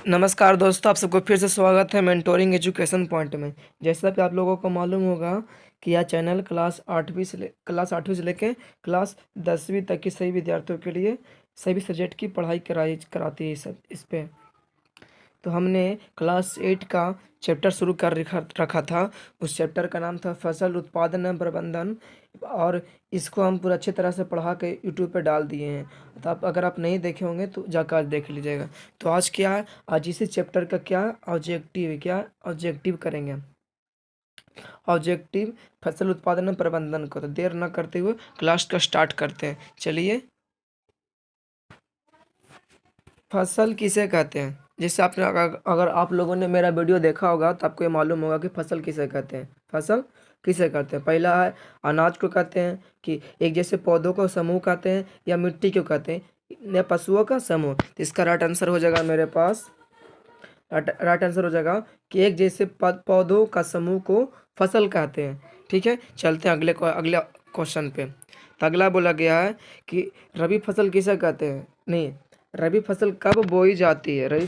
नमस्कार दोस्तों, आप सबको फिर से स्वागत है मेंटोरिंग एजुकेशन पॉइंट में। जैसा कि आप लोगों को मालूम होगा कि यह चैनल क्लास 8वीं से लेकर क्लास 10वीं तक के सभी विद्यार्थियों के लिए सभी सब्जेक्ट की पढ़ाई कराती है। इस पे तो हमने क्लास 8 का चैप्टर शुरू कर रखा था। उस चैप्टर का नाम था फसल उत्पादन एवं प्रबंधन, और इसको हम पूरा अच्छी तरह से पढ़ा के यूट्यूब पे डाल दिए हैं। तो आप अगर आप नहीं देखे होंगे तो जाकर आज देख लीजिएगा। तो आज क्या है, आज इसी चैप्टर का क्या ऑब्जेक्टिव करेंगे। ऑब्जेक्टिव फसल उत्पादन एवं प्रबंधन को। तो देर न करते हुए क्लास का स्टार्ट करते हैं। चलिए, फसल किसे कहते हैं। जैसे आपने अगर आप लोगों ने मेरा वीडियो देखा होगा तो आपको ये मालूम होगा कि फसल किसे कहते हैं। फसल किसे कहते हैं, पहला है अनाज को कहते हैं, कि एक जैसे पौधों को समूह कहते हैं, या मिट्टी को कहते हैं, या पशुओं का समूह। तो इसका राइट आंसर हो जाएगा मेरे पास, राइट आंसर हो जाएगा कि एक जैसे पौधों का समूह को फसल कहते हैं। ठीक है, चलते हैं अगले क्वेश्चन पे। तो अगला बोला गया है कि रबी फसल किसे कहते हैं। नहीं, रबी फसल कब बोई जाती है। रबी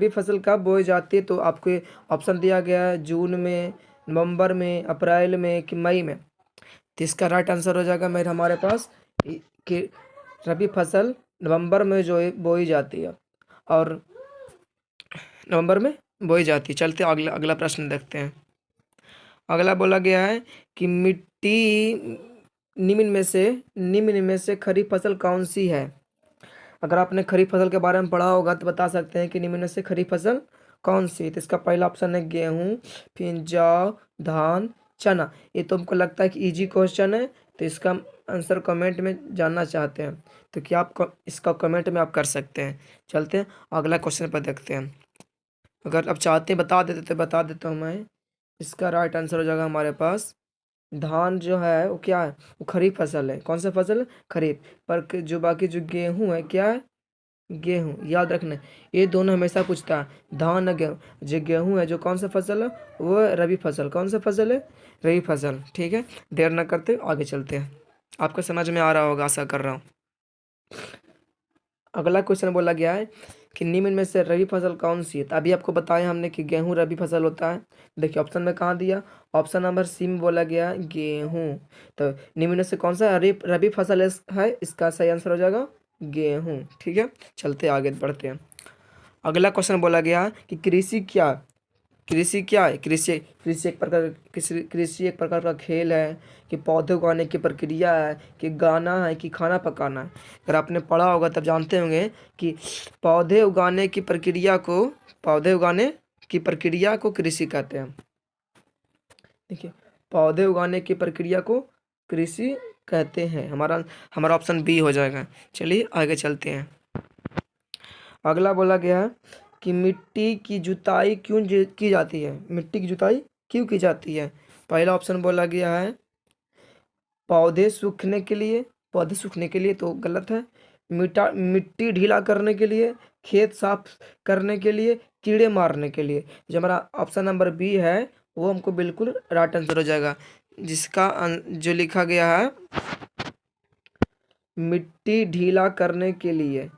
फसल कब बोई जाती है, तो आपको ऑप्शन दिया गया है जून में, नवंबर में, अप्रैल में कि मई में। तो इसका राइट आंसर हो जाएगा मेरे हमारे पास कि रबी फसल नवंबर में जो बोई जाती है, और नवंबर में बोई जाती है। चलते अगला अगला प्रश्न देखते हैं। अगला बोला गया है कि निम्न में से खरीफ फसल कौन सी है। अगर आपने खरीफ फसल के बारे में पढ़ा होगा तो बता सकते हैं कि निम्न में से खरीफ फसल कौन सी है। तो इसका पहला ऑप्शन है गेहूं, फिर जौ, धान, चना। ये तो हमको लगता है कि इजी क्वेश्चन है, तो इसका आंसर कमेंट में जानना चाहते हैं तो क्या आप इसका कमेंट में आप कर सकते हैं। चलते हैं अगला क्वेश्चन पर देखते हैं। अगर आप चाहते हैं बता देते तो बता देता हूँ मैं। इसका राइट आंसर हो जाएगा हमारे पास धान। जो है वो क्या है, वो खरीफ फसल है। कौन सा फसल है, खरीफ। पर जो बाकी जो गेहूं है, क्या है, गेहूं। याद रखना, ये दोनों हमेशा पूछता है, धान और गेहूं। जो गेहूं है जो कौन सा फसल है, वो रबी फसल। कौन सा फसल है, रबी फसल। ठीक है, देर न करते आगे चलते हैं। आपको समझ में आ रहा होगा, आशा कर रहा हूँ। अगला क्वेश्चन बोला गया है कि निम्न में से रबी फसल कौन सी है। तो अभी आपको बताया हमने कि गेहूं रबी फसल होता है। देखिए ऑप्शन में कहाँ दिया, ऑप्शन नंबर सी में बोला गया है गेहूं। तो निम्न में से कौन सा रबी फसल है, इसका सही आंसर हो जाएगा गेहूं। ठीक है, चलते आगे बढ़ते हैं। अगला क्वेश्चन बोला गया कि कृषि क्या है। कृषि एक प्रकार का खेल है, कि पौधे उगाने की प्रक्रिया है, कि गाना है, कि खाना पकाना है। अगर आपने पढ़ा होगा तब जानते होंगे कि पौधे उगाने की प्रक्रिया को कृषि कहते हैं। देखिए, पौधे उगाने की प्रक्रिया को कृषि कहते हैं। हमारा हमारा ऑप्शन बी हो जाएगा। चलिए आगे चलते हैं। अगला बोला गया है कि मिट्टी की जुताई की जाती है। मिट्टी की जुताई क्यों की जाती है। पहला ऑप्शन बोला गया है पौधे सूखने के लिए। पौधे सूखने के लिए तो गलत है। मिट्टी ढीला करने के लिए, खेत साफ करने के लिए, कीड़े मारने के लिए। जो हमारा ऑप्शन नंबर बी है वो हमको बिल्कुल राइट आंसर हो जाएगा, जिसका जो लिखा गया है मिट्टी ढीला करने के लिए।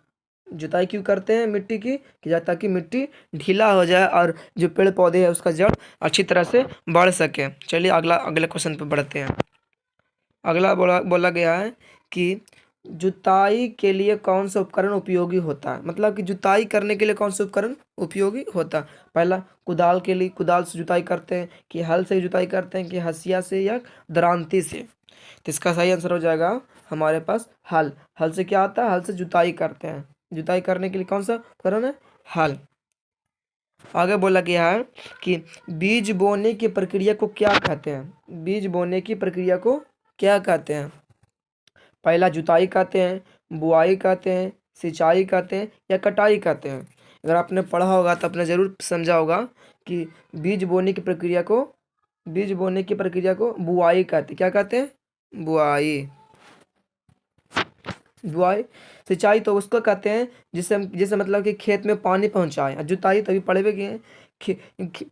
जुताई क्यों करते हैं मिट्टी की, कि ताकि मिट्टी ढीला हो जाए और जो पेड़ पौधे है उसका जड़ अच्छी तरह से बढ़ सके। चलिए अगले क्वेश्चन पे बढ़ते हैं। अगला बोला गया है कि जुताई के लिए कौन सा उपकरण उपयोगी होता है। मतलब कि जुताई करने के लिए कौन सा उपकरण उपयोगी होता है। पहला कुदाल के लिए, कुदाल से जुताई करते हैं, कि हल से जुताई करते हैं, कि हसिया से, या दरांती से। तो इसका सही आंसर हो जाएगा हमारे पास हल। हल से क्या आता है, हल से जुताई करते हैं। जुताई करने के लिए कौन सा उपकरण है, हल। आगे बोला गया है कि बीज बोने की प्रक्रिया को क्या कहते हैं। बीज बोने की प्रक्रिया को क्या कहते हैं। पहला जुताई कहते हैं, बुआई कहते हैं, सिंचाई कहते हैं, या कटाई कहते हैं। अगर आपने पढ़ा होगा तो आपने ज़रूर समझा होगा कि बीज बोने की प्रक्रिया को बुआई कहते हैं। क्या कहते हैं, बुआई। बुआई। सिंचाई तो उसको कहते हैं जिससे मतलब कि खेत में पानी पहुंचाए। और जुताई तभी पढ़े कि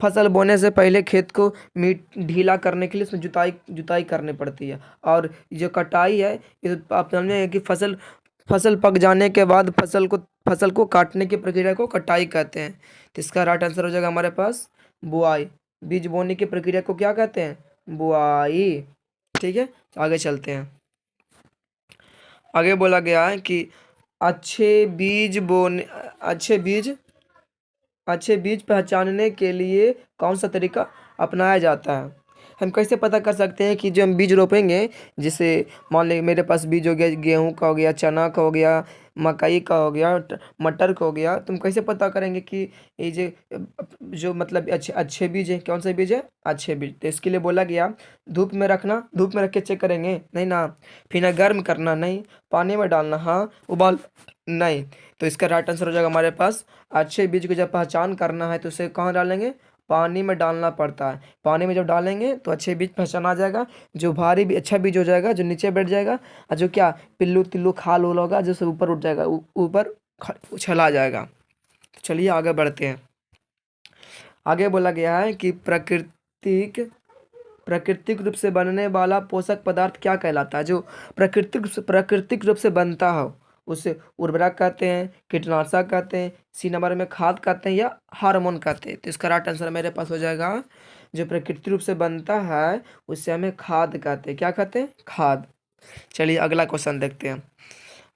फसल बोने से पहले खेत को ढीला करने के लिए उसमें जुताई करनी पड़ती है। और जो कटाई है, ये तो आप समझे कि फसल फसल पक जाने के बाद फसल को काटने की प्रक्रिया को कटाई कहते हैं। तो इसका राइट आंसर हो जाएगा हमारे पास बुआई। बीज बोने की प्रक्रिया को क्या कहते हैं? बुआई। ठीक है, आगे चलते हैं। आगे बोला गया है कि अच्छे बीज बोने अच्छे बीज पहचानने के लिए कौन सा तरीका अपनाया जाता है? हम कैसे पता कर सकते हैं कि जो हम बीज रोपेंगे, जैसे मान लीजिए मेरे पास बीज हो गया, गेहूं का हो गया, चना का हो गया, मकई का हो गया, मटर का हो गया, तुम कैसे पता करेंगे कि ये जो मतलब अच्छे अच्छे बीज है? कौन से बीज है? अच्छे बीज। तो इसके लिए बोला गया धूप में रखना। धूप में रख के चेक करेंगे? नहीं ना। फिर ना गर्म करना? नहीं। पानी में डालना? हाँ। उबाल? नहीं। तो इसका राइट आंसर हो जाएगा हमारे पास अच्छे बीज को जब पहचान करना है तो उसे कहाँ डालेंगे? पानी में डालना पड़ता है। पानी में जब डालेंगे तो अच्छे बीज पहचान आ जाएगा। जो भारी भी अच्छा बीज हो जाएगा, जो नीचे बैठ जाएगा, और जो क्या पिल्लू तिल्लू खाल होल होगा जो सब ऊपर उठ जाएगा, ऊपर उछला जाएगा। चलिए आगे बढ़ते हैं। आगे बोला गया है कि प्राकृतिक रूप से बनने वाला पोषक पदार्थ क्या कहलाता है? जो प्राकृतिक रूप से बनता हो उसे उर्वरक कहते हैं, कीटनाशक कहते हैं, सी नंबर में खाद कहते हैं, या हार्मोन कहते हैं। तो इसका राइट आंसर मेरे पास हो जाएगा जो प्राकृतिक रूप से बनता है उसे हमें खाद कहते हैं। क्या कहते हैं? खाद। चलिए अगला क्वेश्चन देखते हैं।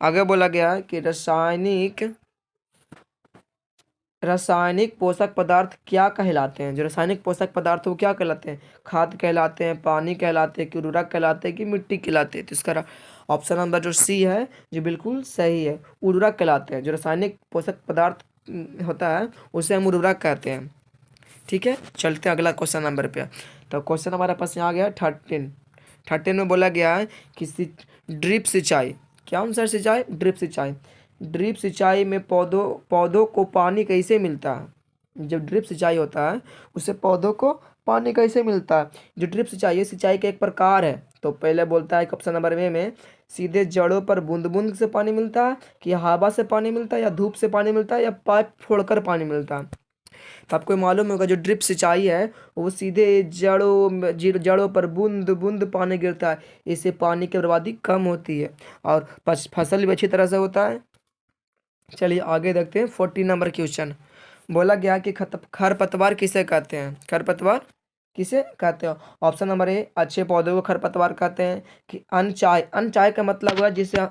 आगे बोला गया है कि रासायनिक पोषक पदार्थ क्या कहलाते हैं? जो रासायनिक पोषक पदार्थ वो क्या कहलाते हैं? खाद कहलाते हैं, पानी कहलाते हैं, कि उर्वरक कहलाते हैं, कि मिट्टी कहलाते हैं? तो इसका ऑप्शन नंबर जो सी है जो बिल्कुल सही है, उर्वरक कहलाते हैं। जो रासायनिक पोषक पदार्थ होता है उसे हम उर्वरक कहते हैं। ठीक है, चलते हैं अगला क्वेश्चन नंबर पे। तो क्वेश्चन हमारे पास यहाँ आ गया 13 में बोला गया है कि ड्रिप सिंचाई। क्या आंसर? सिंचाई, ड्रिप सिंचाई। ड्रिप सिंचाई में पौधों को पानी कैसे मिलता है? जब ड्रिप सिंचाई होता है उससे पौधों को पानी कैसे मिलता है? जो ड्रिप सिंचाई है सिंचाई का एक प्रकार है। तो पहले बोलता है ऑप्शन नंबर में सीधे जड़ों पर बूंद बूंद से पानी मिलता है, कि हवा से पानी मिलता है, या धूप से पानी मिलता है, या पाइप फोड़कर पानी मिलता है? तो आपको मालूम होगा जो ड्रिप सिंचाई है वो सीधे जड़ों पर बूंद बूंद पानी गिरता है। इससे पानी की बर्बादी कम होती है और फसल भी अच्छी तरह से होता है। चलिए आगे देखते हैं 14 नंबर क्वेश्चन। बोला गया कि खरपतवार किसे कहते हैं? खरपतवार किसे कहते हैं? ऑप्शन नंबर ए अच्छे पौधों को खरपतवार कहते हैं, कि अनचाहे का मतलब हुआ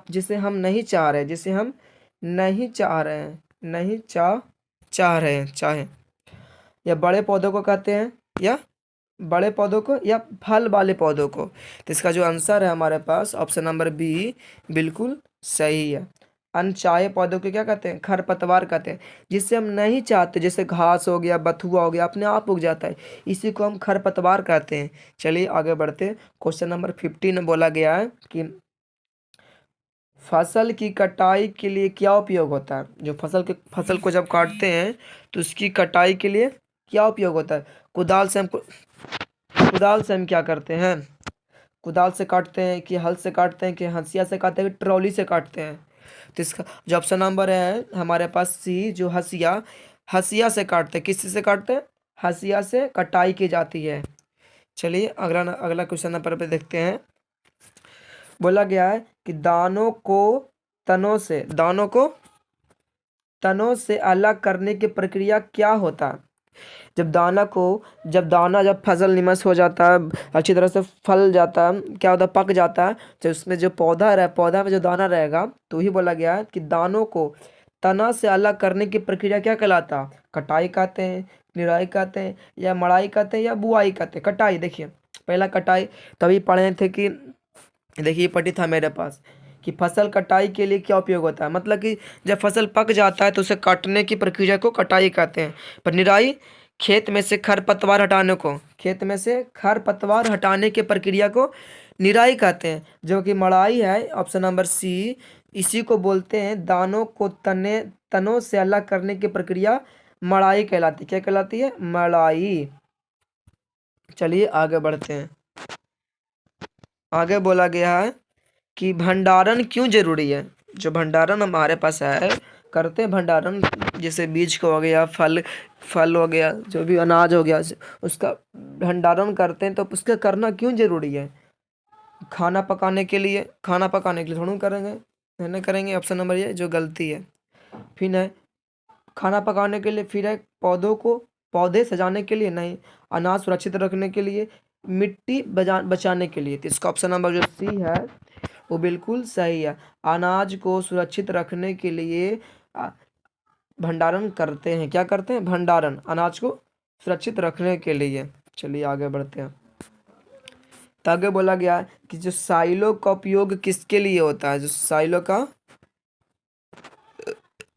जिसे हम नहीं चाह रहे, जिसे हम नहीं चाह रहे हैं, नहीं चाह रहे हैं, चाहे, या बड़े पौधों को कहते हैं, या बड़े पौधों को, या फल वाले पौधों को? तो इसका जो आंसर है हमारे पास ऑप्शन नंबर बी बिल्कुल सही है। अनचाहे पौधों को क्या कहते हैं? खरपतवार कहते हैं। जिससे हम नहीं चाहते, जैसे घास हो गया, बथुआ हो गया, अपने आप उग जाता है, इसी को हम खरपतवार कहते हैं। चलिए आगे बढ़ते हैं। क्वेश्चन नंबर 15 में बोला गया है कि फसल की कटाई के लिए क्या उपयोग होता है? जो फसल को जब काटते हैं तो उसकी कटाई के लिए क्या उपयोग होता है? कुदाल से हम क्या करते हैं? कुदाल से काटते हैं, कि हल से काटते हैं, कि हंसिया से काटते हैं, कि ट्रॉली से काटते हैं? तो इसका जो ऑप्शन नंबर है हमारे पास सी, जो हंसिया से काटते हैं। किस से काटते हैं? हंसिया से कटाई की जाती है। चलिए अगला क्वेश्चन नंबर पे देखते हैं। बोला गया है कि तनों से अलग करने की प्रक्रिया क्या होता है? जब फसल निमस हो जाता है, अच्छी तरह से फल जाता है, क्या होता है? पक जाता है, तो उसमें जो पौधा में जो दाना रहेगा, तो ही बोला गया है कि दानों को तना से अलग करने की प्रक्रिया क्या कहलाता है? कटाई कहते हैं, निराई कहते हैं, या मड़ाई कहते हैं, या बुआई कहते हैं? कटाई। देखिए पहला कटाई तभी पढ़े थे कि देखिए पढ़ी था मेरे पास कि फसल कटाई के लिए क्या उपयोग होता है, मतलब कि जब फसल पक जाता है तो उसे काटने की प्रक्रिया को कटाई कहते हैं। पर निराई खेत में से खरपतवार हटाने की प्रक्रिया को निराई कहते हैं। जो कि मड़ाई है ऑप्शन नंबर सी, इसी को बोलते हैं दानों को तनों से अलग करने की प्रक्रिया मड़ाई कहलाती है। क्या कहलाती है? मड़ाई। चलिए आगे बढ़ते हैं। आगे बोला गया है कि भंडारण क्यों जरूरी है? जो भंडारण हमारे पास है, करते हैं भंडारण, जैसे बीज को हो गया, फल हो गया, जो भी अनाज हो गया, उसका भंडारण करते हैं, तो उसका करना क्यों जरूरी है? खाना पकाने के लिए थोड़ा करेंगे। नहीं करेंगे, ऑप्शन नंबर ये जो गलती है। फिर है खाना पकाने के लिए, फिर है पौधे सजाने के लिए नहीं, अनाज सुरक्षित रखने के लिए, मिट्टी बचाने के लिए। तो इसका ऑप्शन नंबर जो सी है वो बिल्कुल सही है। अनाज को सुरक्षित रखने के लिए भंडारण करते हैं। क्या करते हैं? भंडारण, अनाज को सुरक्षित रखने के लिए। चलिए आगे बढ़ते हैं। तो आगे बोला गया कि जो साइलो का उपयोग किसके लिए होता है? जो साइलो का,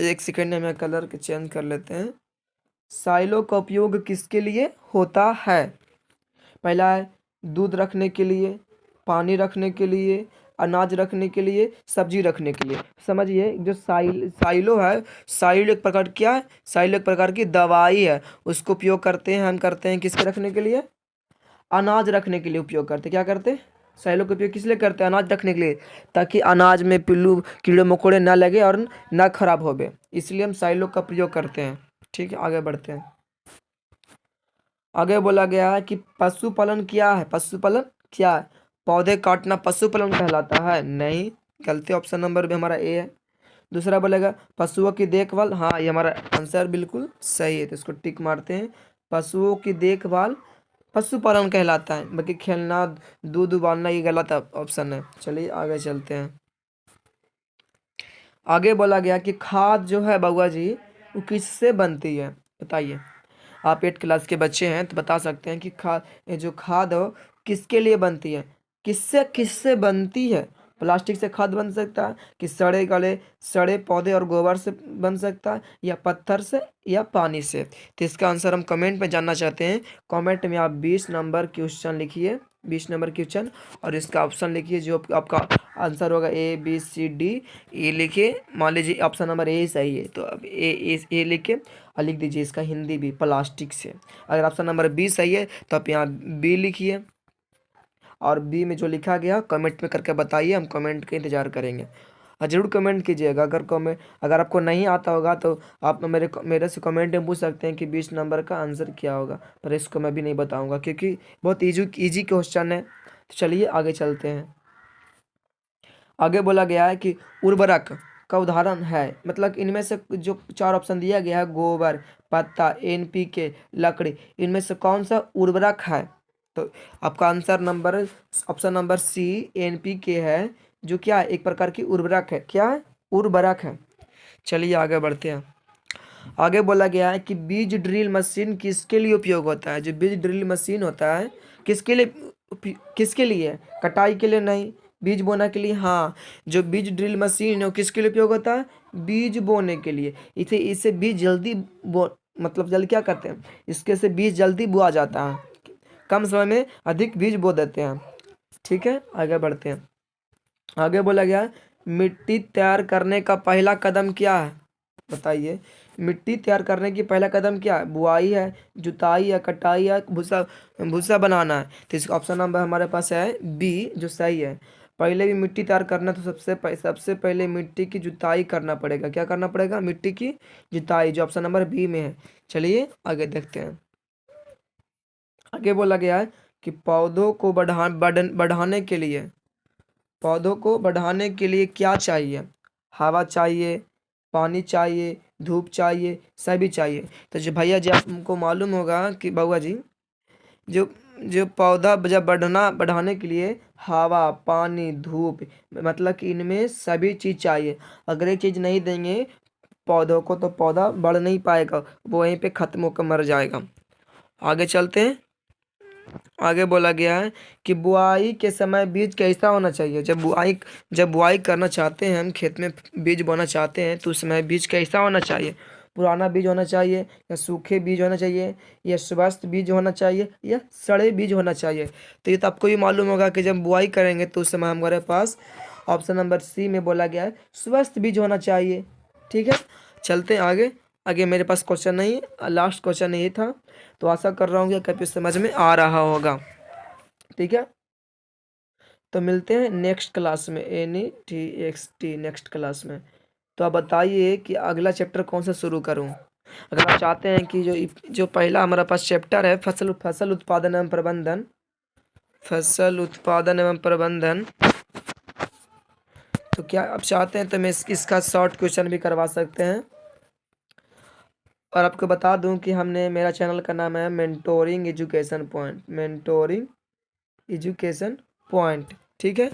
एक सेकेंड में कलर के चेंज कर लेते हैं। साइलो का उपयोग किसके लिए होता है? पहला है दूध रखने के लिए, पानी रखने के लिए, अनाज रखने के लिए, सब्जी रखने के लिए। समझिए जो साइलो है, साइलो एक प्रकार क्या है? साइलो एक प्रकार की दवाई है। उसको उपयोग करते हैं, हम करते हैं किसके रखने के लिए? अनाज रखने के लिए उपयोग करते हैं। क्या करते हैं? साइलो का उपयोग किस लिए करते हैं? अनाज रखने के लिए, ताकि अनाज में पिल्लू कीड़े मकोड़े ना लगे और ना खराब होवे, इसलिए हम साइलो का प्रयोग करते हैं। ठीक है, आगे बढ़ते हैं। आगे बोला गया है कि पशुपालन क्या है? पशुपालन क्या है? पौधे काटना पशुपालन कहलाता है? नहीं, गलती। ऑप्शन नंबर भी हमारा ए है। दूसरा बोलेगा पशुओं की देखभाल। हाँ, ये हमारा आंसर बिल्कुल सही है, तो इसको टिक मारते हैं। पशुओं की देखभाल पशुपालन कहलाता है, बाकी खेलना, दूध उबालना ये गलत ऑप्शन है। चलिए आगे चलते हैं। आगे बोला गया कि खाद जो है बउआ जी वो किससे बनती है? बताइए। आप 8 क्लास के बच्चे हैं तो बता सकते हैं कि ये जो खाद हो किसके लिए बनती है? किससे किससे बनती है? प्लास्टिक से खाद बन सकता है, कि सड़े गले सड़े पौधे और गोबर से बन सकता है, या पत्थर से, या पानी से? तो इसका आंसर हम कमेंट में जानना चाहते हैं। कमेंट में आप 20 नंबर क्वेश्चन लिखिए, 20 नंबर क्वेश्चन, और इसका ऑप्शन लिखिए जो आपका आंसर होगा ABCD। ये लिखिए, मान लीजिए ऑप्शन नंबर ए सही है तो अब ए लिख के और लिख दीजिए इसका हिंदी भी प्लास्टिक से। अगर ऑप्शन नंबर बी सही है तो आप यहाँ बी लिखिए, और बी में जो लिखा गया कमेंट में करके बताइए, हम कमेंट का इंतज़ार करेंगे। और ज़रूर कमेंट कीजिएगा। अगर आपको नहीं आता होगा तो आप मेरे से कमेंट में पूछ सकते हैं कि 20 नंबर का आंसर क्या होगा, पर इसको मैं भी नहीं बताऊँगा क्योंकि बहुत ईजी क्वेश्चन है। तो चलिए आगे चलते हैं। आगे बोला गया है कि उर्वरक का उदाहरण है, मतलब इनमें से जो 4 ऑप्शन दिया गया है, गोबर, पत्ता, NPK, लकड़ी, इनमें से कौन सा उर्वरक है? तो आपका answer number option number C NPK है, जो क्या है? एक प्रकार की उर्वरक है। क्या है? उर्वरक है। चलिए आगे बढ़ते हैं। आगे बोला गया है कि बीज ड्रिल मशीन किसके लिए उपयोग होता है? जो बीज ड्रिल मशीन होता है किसके लिए है? कटाई के लिए नहीं, बीज बोना के लिए। हाँ, जो बीज ड्रिल मशीन है वो किसके लिए उपयोग होता है? बीज बोने के लिए। इससे बीज जल्दी मतलब जल्दी क्या करते हैं, इसके से बीज जल्दी बोआ जाता है, कम समय में अधिक बीज बो देते हैं। ठीक है, आगे बढ़ते हैं। आगे बोला गया मिट्टी तैयार करने का पहला कदम क्या है? बताइए। मिट्टी तैयार करने की पहला कदम क्या है? बुआई है, जुताई है, कटाई है, भूसा भूसा बनाना है? तो इसका ऑप्शन नंबर हमारे पास है बी, जो सही है। पहले भी मिट्टी तैयार करना तो सबसे पहले मिट्टी की जुताई करना पड़ेगा। क्या करना पड़ेगा? मिट्टी की जुताई, जो ऑप्शन नंबर बी में है। चलिए आगे देखते हैं। आगे बोला गया है कि पौधों को बढ़ाने के लिए क्या चाहिए? हवा चाहिए, पानी चाहिए, धूप चाहिए, सभी चाहिए? तो जो भैया जी आपको मालूम होगा कि बउआ जी, जो जो पौधा जब बढ़ाने के लिए हवा, पानी, धूप, मतलब कि इनमें सभी चीज़ चाहिए। अगर एक चीज़ नहीं देंगे पौधों को तो पौधा बढ़ नहीं पाएगा, वो वहीं पे ख़त्म होकर मर जाएगा। आगे चलते हैं। आगे बोला गया है कि बुआई के समय बीज कैसा होना चाहिए? जब बुआई करना चाहते हैं, हम खेत में बीज बोना चाहते हैं तो उस समय बीज कैसा होना चाहिए? पुराना बीज होना चाहिए, या सूखे बीज होना चाहिए, या स्वस्थ बीज होना चाहिए, या सड़े बीज होना चाहिए? तो ये तो आपको भी मालूम होगा कि जब बुआई करेंगे तो उस समय हमारे पास ऑप्शन नंबर सी में बोला गया है स्वस्थ बीज होना चाहिए। ठीक है, चलते हैं आगे। आगे मेरे पास क्वेश्चन नहीं है, लास्ट क्वेश्चन ये था। तो आशा कर रहा हूँ कि कभी समझ में आ रहा होगा। ठीक है, तो मिलते हैं नेक्स्ट क्लास में, NEXT नेक्स्ट क्लास में। तो आप बताइए कि अगला चैप्टर कौन सा शुरू करूँ? अगर आप चाहते हैं कि जो पहला हमारा पास चैप्टर है फसल उत्पादन एवं प्रबंधन, तो क्या आप चाहते हैं तो मैं इसका शॉर्ट क्वेश्चन भी करवा सकते हैं। और आपको बता दूं कि मेरा चैनल का नाम है mentoring education point, mentoring education point, ठीक है।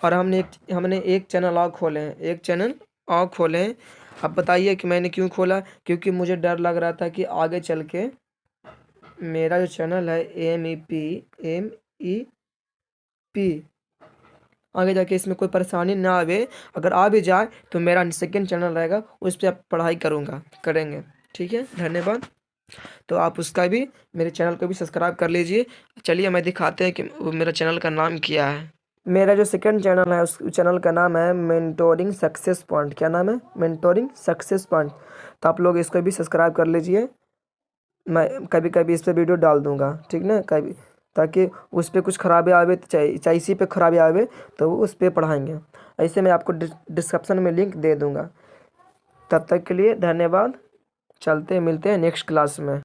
और हमने एक चैनल और खोले हैं, एक चैनल और खोले हैं। अब बताइए कि मैंने क्यों खोला? क्योंकि मुझे डर लग रहा था कि आगे चल के मेरा जो चैनल है MEP आगे जाके इसमें कोई परेशानी ना आवे। अगर आ भी जाए तो मेरा सेकंड चैनल रहेगा, उस पर आप पढ़ाई करेंगे, ठीक है। धन्यवाद। तो आप उसका भी, मेरे चैनल को भी सब्सक्राइब कर लीजिए। चलिए मैं दिखाते हैं कि वो मेरा चैनल का नाम क्या है। मेरा जो सेकंड चैनल है उस चैनल का नाम है मेंटोरिंग सक्सेस पॉइंट। क्या नाम है? Mentoring success point. तो आप लोग इसको भी सब्सक्राइब कर लीजिए। मैं कभी कभी इस पर वीडियो डाल दूंगा, ठीक ना, कभी, ताकि उस पर कुछ खराबी आवे तो चाहे इसी पे खराबी आवे तो उस पर पढ़ाएंगे। ऐसे मैं आपको डिस्क्रिप्शन में लिंक दे दूंगा। तब तक के लिए धन्यवाद। चलते मिलते हैं नेक्स्ट क्लास में।